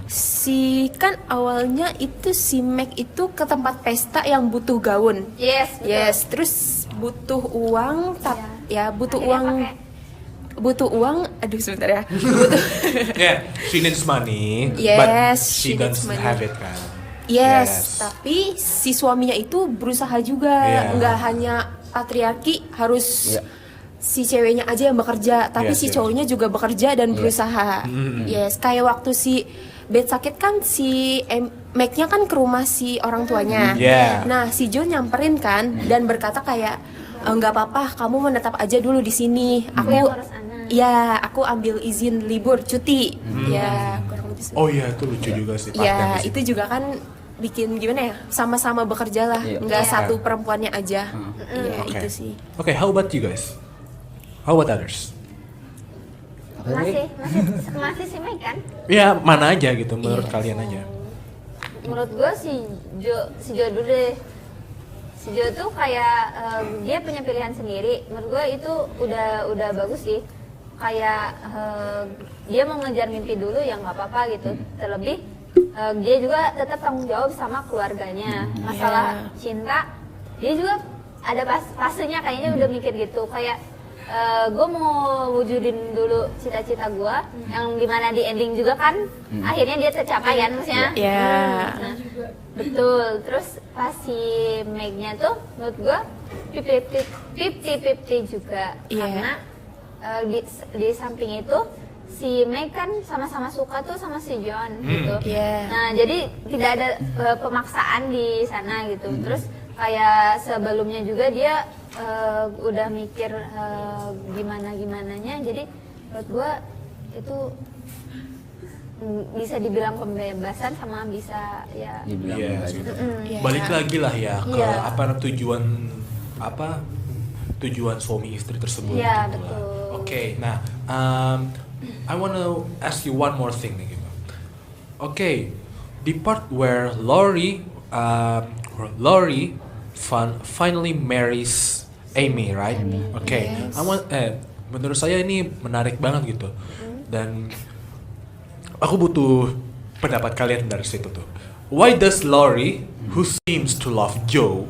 S3: si kan awalnya itu si Meg itu ke tempat pesta yang butuh gaun.
S4: Yes. betul.
S3: Yes, terus butuh uang, butuh
S4: Akhirnya
S3: uang.
S4: pakai.
S3: Butuh uang, aduh sebentar ya.
S1: Yeah, she needs money, but
S3: Yes,
S1: she
S3: she needs
S1: doesn't
S3: money.
S1: have it kan.
S3: Yes, tapi si suaminya itu berusaha juga,
S1: Iya.
S3: nggak hanya patriarki harus
S2: Iya.
S3: si ceweknya aja yang bekerja, tapi
S1: Yes,
S3: si
S1: yes.
S3: cowoknya juga bekerja dan berusaha. Yes, kayak waktu si Beth sakit kan si Meg-nya kan ke rumah si orang tuanya.
S1: Yeah.
S3: Nah, si John nyamperin kan dan berkata kayak nggak apa-apa, kamu menetap aja dulu di sini. Aku
S4: Aku harus anak.
S3: ya, aku ambil izin libur cuti. Ya, kurang lebih.
S1: Oh iya, itu lucu juga sih.
S3: Ya,
S1: partnya di
S3: itu
S1: situ.
S3: juga kan bikin gimana ya? Sama-sama bekerja lah,
S2: Iya.
S3: nggak
S4: Iya.
S3: satu perempuannya aja. Iya,
S1: Oke.
S3: itu sih.
S1: Okay, how about you guys? How about others?
S2: Apa tadi?
S4: Masih si Meg kan?
S1: Ya, mana aja gitu menurut
S3: Iya.
S1: kalian aja.
S4: Menurut gue si Jo dulu deh. Si Jo tuh kayak dia punya pilihan sendiri. Menurut gue itu udah bagus sih. Kayak dia mau ngejar mimpi dulu ya nggak apa-apa gitu. Terlebih dia juga tetap tanggung jawab sama keluarganya. Masalah cinta dia juga ada fasenya kayaknya udah mikir gitu. Kayak gue mau wujudin dulu cita-cita gue yang dimana di ending juga kan akhirnya dia tercapai kan maksudnya.
S3: Ya.
S4: Nah, betul. Terus pas si Meg-nya tuh menurut gua 50-50 juga.
S3: Iya.
S4: Karena di samping itu si Meg kan sama-sama suka tuh sama si John gitu.
S3: Iya.
S4: Nah, jadi tidak ada pemaksaan di sana gitu. Terus kayak sebelumnya juga dia udah mikir gimana-gimananya. Jadi menurut gua itu bisa dibilang pembebasan sama bisa ya
S2: Dibilang
S1: Iya
S2: enggak
S1: sih.
S2: gitu.
S3: Iya.
S1: Balik lagi lah ya ke
S4: Iya.
S1: tujuan suami istri tersebut.
S4: Iya,
S1: gitu lah.
S4: betul.
S1: Oke, nah I wanna ask you one more thing nih gitu. Oke, the part where Laurie finally marries Amy, right? Oke, menurut saya ini menarik banget gitu. Dan aku butuh pendapat kalian dari situ tuh. Why does Laurie, who seems to love Joe,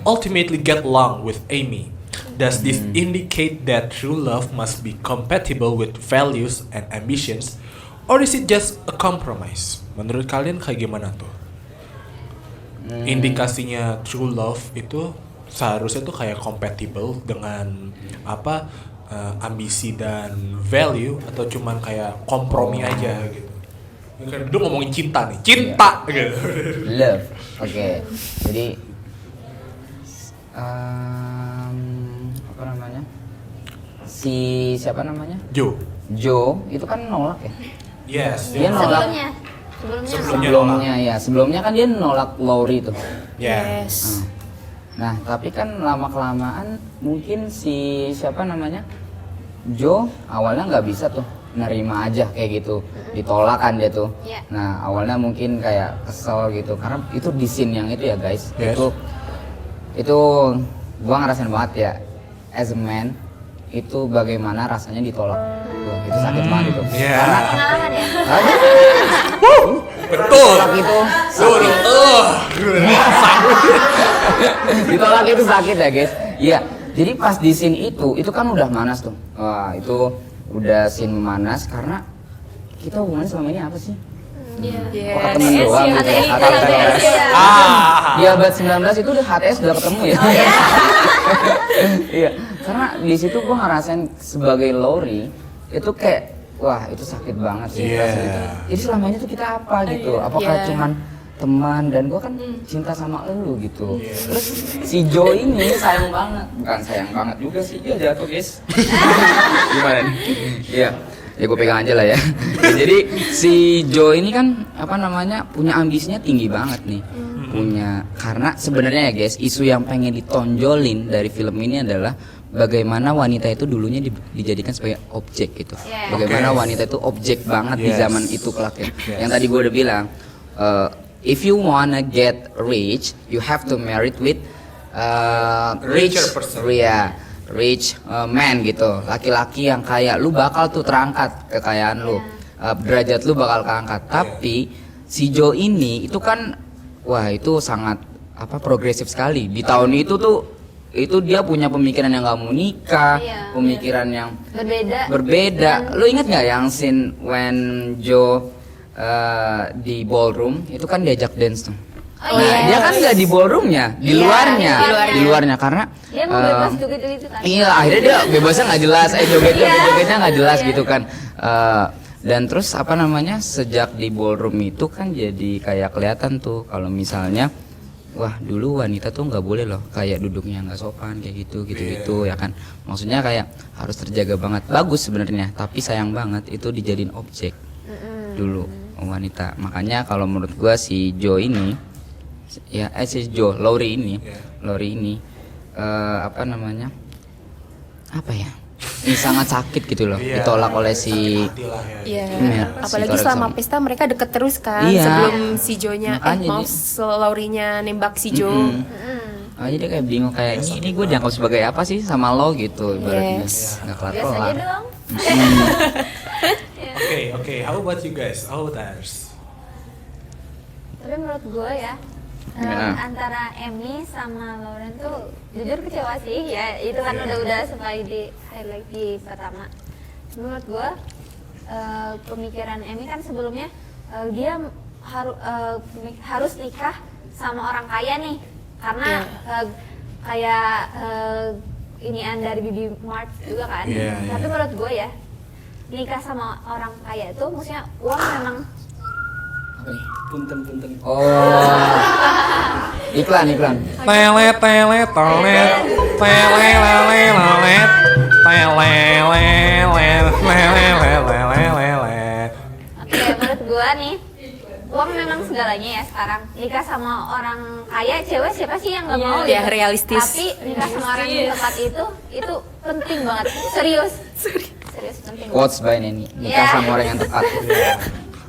S1: ultimately get along with Amy? Does this indicate that true love must be compatible with values and ambitions, or is it just a compromise? Menurut kalian kayak gimana tuh? Indikasinya true love itu seharusnya tuh kayak compatible dengan ambisi dan value, atau cuman kayak kompromi aja gitu. Kan udah ngomongin cinta nih, cinta gitu.
S2: Love. Oke. Jadi apa namanya? Siapa namanya?
S1: Joe.
S2: Joe itu kan nolak ya.
S1: Yes.
S2: Dia nolak. Sebelumnya kan dia nolak Laurie itu.
S1: Yeah.
S3: Yes.
S2: Nah, tapi kan lama kelamaan mungkin si siapa namanya? Joe awalnya nggak bisa tuh nerima aja kayak gitu, ditolak kan dia tuh.
S4: Iya.
S2: Nah awalnya mungkin kayak kesel gitu karena itu di scene yang itu ya guys,
S1: Yes.
S2: itu gua ngerasain banget ya as a man itu bagaimana rasanya ditolak. Tuh, itu sakit banget itu.
S1: Iya.
S2: Karena
S4: Pengalaman ya.
S1: Betul.
S2: ditolak itu sakit. Ditolak itu sakit ya guys. Iya. Jadi pas di scene itu kan udah manas tuh. Wah itu udah scene memanas karena kita hubungannya selama ini apa sih? Kok temen doang gitu ya? HTS. Di abad 19 itu udah HTS udah ketemu ya. Iya, karena di situ gua ngerasain sebagai Lowry itu kayak wah itu sakit banget sih rasanya. Jadi selama ini tuh kita apa gitu? Apakah cuman teman dan gua kan cinta sama elu gitu. Terus si Jo ini sayang banget, bukan sayang banget juga sih dia jatuh guys. Gimana nih? Iya. Ya gue pegang aja lah ya. Jadi si Jo ini kan apa namanya punya ambisinya tinggi banget nih. Punya karena sebenarnya ya guys, isu yang pengen ditonjolin dari film ini adalah bagaimana wanita itu dulunya dijadikan sebagai objek gitu. Bagaimana wanita itu objek banget di zaman itu kelak ya. Yang tadi gue udah bilang, if you wanna get rich, you have to married with rich
S1: Richer person.
S2: Rich man gitu, laki-laki yang kaya, lu bakal tuh terangkat kekayaan lu, derajat lu bakal keangkat. Tapi si Jo ini itu kan, wah itu sangat apa progresif sekali di tahun itu tuh, itu dia punya pemikiran yang nggak mau nikah, pemikiran yang berbeda. Lu inget nggak yang scene when Jo di ballroom itu kan diajak dance tuh. Dia kan nggak di ballroomnya, di luarnya karena
S4: Dia mau bebas joget-joget itu kan.
S2: iya akhirnya dia bebasnya nggak jelas, jogetnya nggak jelas gitu kan. Dan terus apa namanya sejak di ballroom itu kan jadi kayak kelihatan tuh kalau misalnya wah dulu wanita tuh nggak boleh loh kayak duduknya nggak sopan kayak gitu ya kan. Maksudnya kayak harus terjaga banget, bagus sebenarnya tapi sayang banget itu dijadiin objek dulu wanita. Makanya kalau menurut gua si Jo ini ya si Jo Lowry ini apa namanya apa ya ini sangat sakit gitu loh ditolak oleh si
S3: Apalagi selama pesta mereka deket terus kan sebelum si Jonya Lowry-nya nembak si Jo.
S2: Jadi dia kayak bingung kayak ini gue dianggap sebagai apa sih sama lo gitu ibaratnya nggak
S4: Biasa aja dong.
S1: Okay. How about you guys? How about others?
S4: Tapi menurut gue ya antara Emmy sama Lauren tuh jujur kecewa sih ya, itu kan udah sebagai di highlight di pertama. Menurut gue pemikiran Emmy kan sebelumnya dia harus nikah sama orang kaya nih karena kayak inian dari Bibi Mart juga kan. Tapi menurut gue ya nikah sama orang kaya itu maksudnya uang memang
S2: punten iklan
S1: Telet telet tolet telelelelet telelelelet.
S4: Oke, menurut gua nih uang memang segalanya ya sekarang. Nikah sama orang kaya, cewek siapa sih yang nggak mau?
S3: Ya,
S4: gitu.
S3: realistis.
S4: Tapi nikah sama orang yang tepat itu penting banget. Serius penting.
S2: quotes by Neni nikah sama orang yang tepat.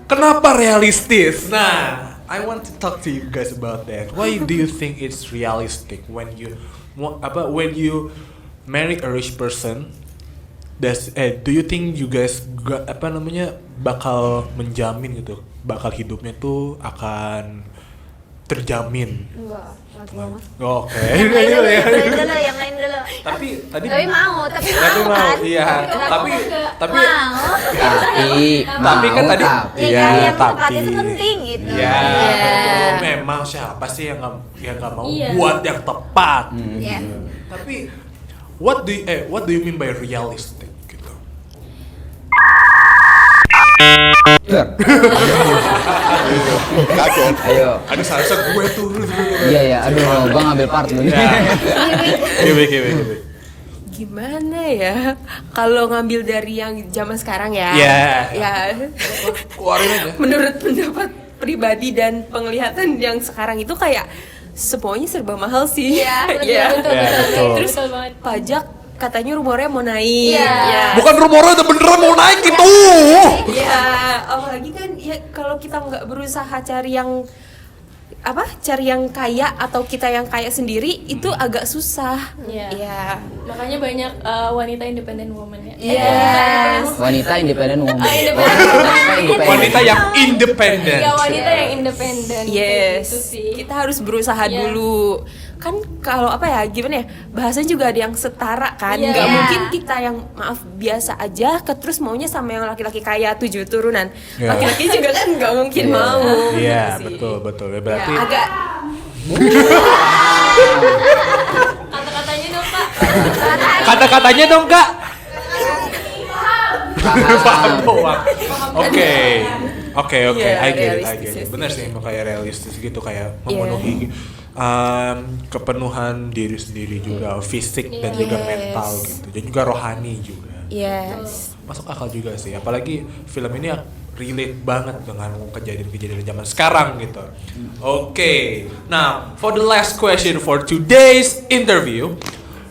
S1: Kenapa realistis? Nah, I want to talk to you guys about that. Why do you think it's realistic when you marry a rich person? Do you think you guys bakal menjamin gitu, bakal hidupnya tuh akan terjamin?
S4: Enggak mas.
S1: Oke.
S4: Yang lain dulu.
S1: Tapi
S4: mau
S1: kan? Iya. Tapi kan tadi
S4: yang tepat itu penting gitu.
S1: Ya, betul. Memang siapa sih yang nggak mau buat yang tepat? Tapi what do you mean by realistic gitu?
S2: Kaget. Ayo.
S1: Ada salsa gue tuh.
S2: Iya. Aduh, gua ngambil part dulu.
S1: Gimana?
S3: Gimana ya? Kalau ngambil dari yang zaman sekarang ya. Ya.
S1: Keluarin aja.
S3: Menurut pendapat pribadi dan penglihatan yang sekarang itu kayak semuanya serba mahal sih.
S4: Iya, betul.
S3: Terus
S5: Betul banget.
S3: pajak katanya rumornya mau naik.
S4: Iya.
S3: Ya.
S1: Bukan rumornya udah beneran mau naik gitu.
S3: Ya, apalagi kan ya kalau kita nggak berusaha cari yang kaya atau kita yang kaya sendiri itu agak susah.
S5: Iya.
S3: Iya.
S5: Makanya banyak wanita independent woman ya.
S3: Yes.
S2: Wanita independen woman.
S1: Wanita yang independen.
S5: Ya wanita yang independen.
S3: Yes.
S5: Gitu sih.
S3: Kita harus berusaha
S5: Iya.
S3: dulu. Kan kalau gimana ya? Bahasanya juga ada yang setara kan.
S5: Iya.
S3: Nggak mungkin kita yang maaf biasa aja terus maunya sama yang laki-laki kaya 7 turunan.
S1: Iya.
S3: Laki-laki juga kan nggak mungkin
S2: Iya.
S3: mau.
S1: Iya,
S3: Gitu sih.
S1: betul.
S3: Ya,
S1: Berarti
S3: agak
S5: Kata-katanya dong Kak.
S1: kata-katanya dong, Kak. Paham doang. Oke,
S3: Iya,
S1: I get it.
S3: realistis.
S1: Bener sih, kayak realistis gitu, kayak memenuhi kepenuhan diri sendiri juga, fisik dan juga
S3: Yes.
S1: mental gitu, dan juga rohani juga.
S3: yes.
S1: Masuk akal juga sih, apalagi film ini relate banget dengan kejadian-kejadian zaman sekarang gitu. Oke, now for the last question for today's interview,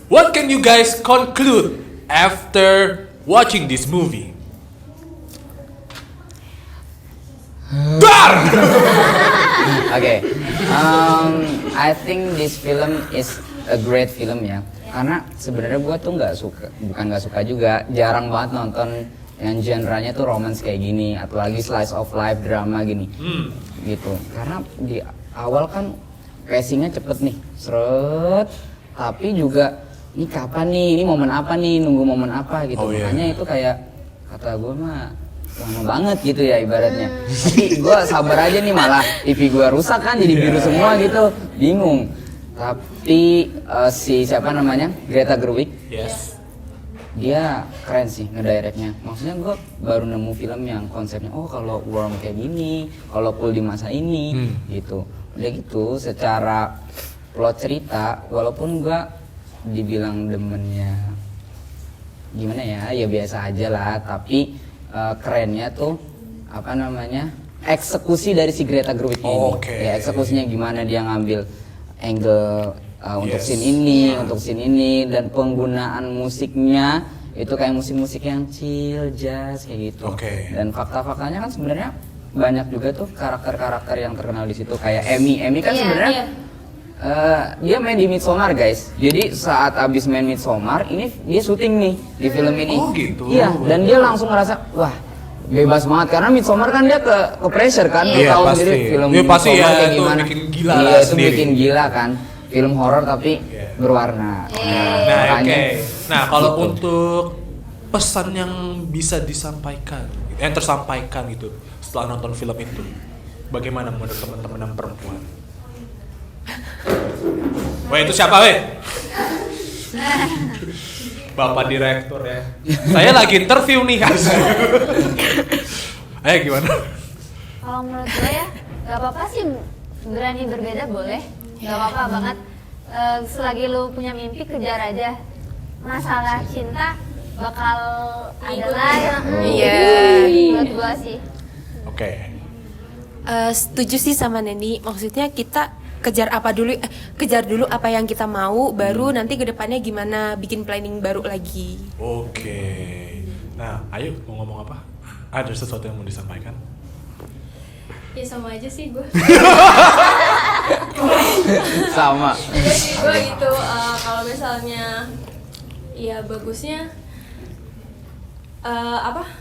S1: what can you guys conclude after watching this movie? Dar!
S2: Oke, I think this film is a great film ya. Karena sebenarnya gue tuh bukan nggak suka juga, jarang banget nonton yang genre-nya tuh romance kayak gini, atau lagi slice of life drama gini, gitu. Karena di awal kan pacingnya cepet nih, seret, tapi juga ini kapan nih, ini momen apa nih, nunggu momen apa gitu.
S1: Oh, iya.
S2: Makanya itu kayak kata gue mah lama banget gitu ya ibaratnya. Tapi gue sabar aja nih, malah TV gue rusak kan jadi biru semua gitu, bingung. Tapi si siapa namanya, Greta Gerwig,
S1: Yes.
S2: dia keren sih ngedirectnya. Maksudnya gue baru nemu film yang konsepnya kalau worm kayak gini, kalau cool di masa ini gitu. Udah gitu secara plot cerita, walaupun gue dibilang demennya gimana ya biasa aja lah, tapi kerennya tuh eksekusi dari si Greta Gerwig ini.
S1: Oke.
S2: Ya, eksekusinya gimana dia ngambil angle untuk
S1: Yes.
S2: scene ini, untuk scene ini, dan penggunaan musiknya itu kayak musik-musik yang chill, jazz kayak gitu.
S1: Oke.
S2: Dan fakta-faktanya kan sebenarnya banyak juga tuh karakter-karakter yang terkenal di situ, kayak Amy. Amy kan
S4: Iya,
S2: sebenarnya
S5: iya.
S2: dia main di Midsommar guys. Jadi saat abis main Midsommar, ini dia syuting nih di film ini.
S1: Oh, gitu.
S2: Iya, dan dia langsung ngerasa wah bebas banget karena Midsommar kan dia ke pressure kan. Lu
S1: Iya,
S2: tahu
S1: pasti.
S2: sendiri film
S1: Iya, pasti
S2: Midsommar
S1: ya,
S2: kayak
S1: itu
S2: gimana.
S1: bikin gila
S2: Iya,
S1: lah
S2: itu
S1: sendiri.
S2: bikin gila kan. Film horor tapi berwarna.
S1: Nah, oke.
S2: makanya
S1: Nah, kalau
S2: gitu.
S1: untuk pesan yang bisa disampaikan, yang tersampaikan gitu setelah nonton film itu, bagaimana menurut teman-teman yang perempuan? Wah, itu siapa, weh? Bapak direktur ya. Saya lagi interview nih. Ayo gimana?
S4: Kalau menurut gue ya, gak apa-apa sih berani berbeda boleh. Gak apa-apa banget. Selagi lu punya mimpi, kejar aja. Masalah cinta bakal ada lah yang
S3: Iya.
S4: buat gue sih.
S1: Oke.
S3: Setuju sih sama Neni. Maksudnya kita kejar dulu apa yang kita mau, baru nanti kedepannya gimana bikin planning baru lagi.
S1: Oke. Nah, ayo mau ngomong apa? Ada sesuatu yang mau disampaikan?
S5: Ya sama aja sih gue.
S2: sama.
S5: Gue gitu kalau misalnya ya bagusnya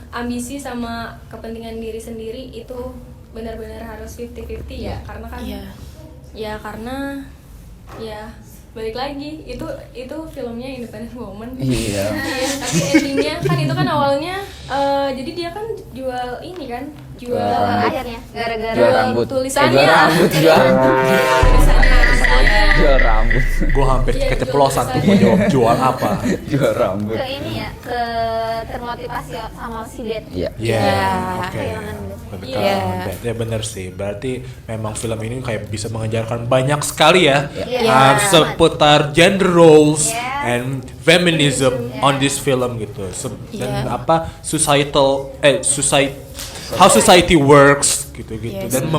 S5: ambisi sama kepentingan diri sendiri itu benar-benar harus 50-50 ya, karena kan
S3: Iya.
S5: ya karena ya balik lagi itu filmnya Independent Woman.
S2: Iya.
S5: Iya, tapi endingnya kan itu kan awalnya jadi dia kan jual ini kan, jual
S2: Rambut.
S4: Akhirnya gara-gara
S2: Jual rambut.
S5: tulisannya.
S2: Jual rambut, jual
S5: tulisannya.
S2: jual rambut.
S1: Gue hampir
S5: Iya,
S1: keceplosan tuh
S5: jual
S1: mau jawab jual apa.
S2: Jual rambut.
S4: ke ini ya, ke termotivasi sama si Ded.
S2: Iya.
S1: Iya,
S3: Iya.
S1: oke.
S4: Kehilangan Ded.
S1: Betul,
S3: Iya.
S1: ya benar sih. Berarti memang film ini kayak bisa mengajarkan banyak sekali ya
S4: Iya.
S1: seputar gender roles
S4: Yes.
S1: and feminism on this film gitu. Dan
S3: Iya.
S1: apa how society works gitu-gitu.
S3: Yes.
S1: Dan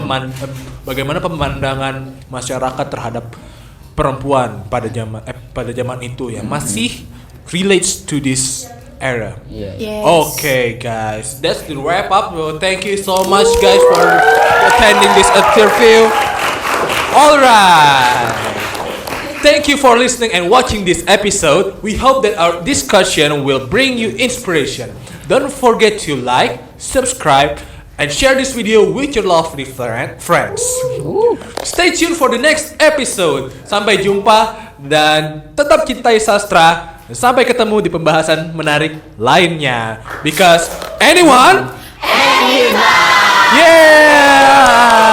S1: bagaimana pemandangan masyarakat terhadap perempuan pada zaman itu ya masih relates to this era.
S2: Iya.
S3: Yes.
S1: Okay, guys, that's the wrap up. Well, thank you so much, guys, for attending this interview. All right. Thank you for listening and watching this episode. We hope that our discussion will bring you inspiration. Don't forget to like, subscribe, and share this video with your lovely friends. Stay tuned for the next episode. Sampai jumpa dan tetap cintai sastra. Dan sampai ketemu di pembahasan menarik lainnya. Because anyone, yeah.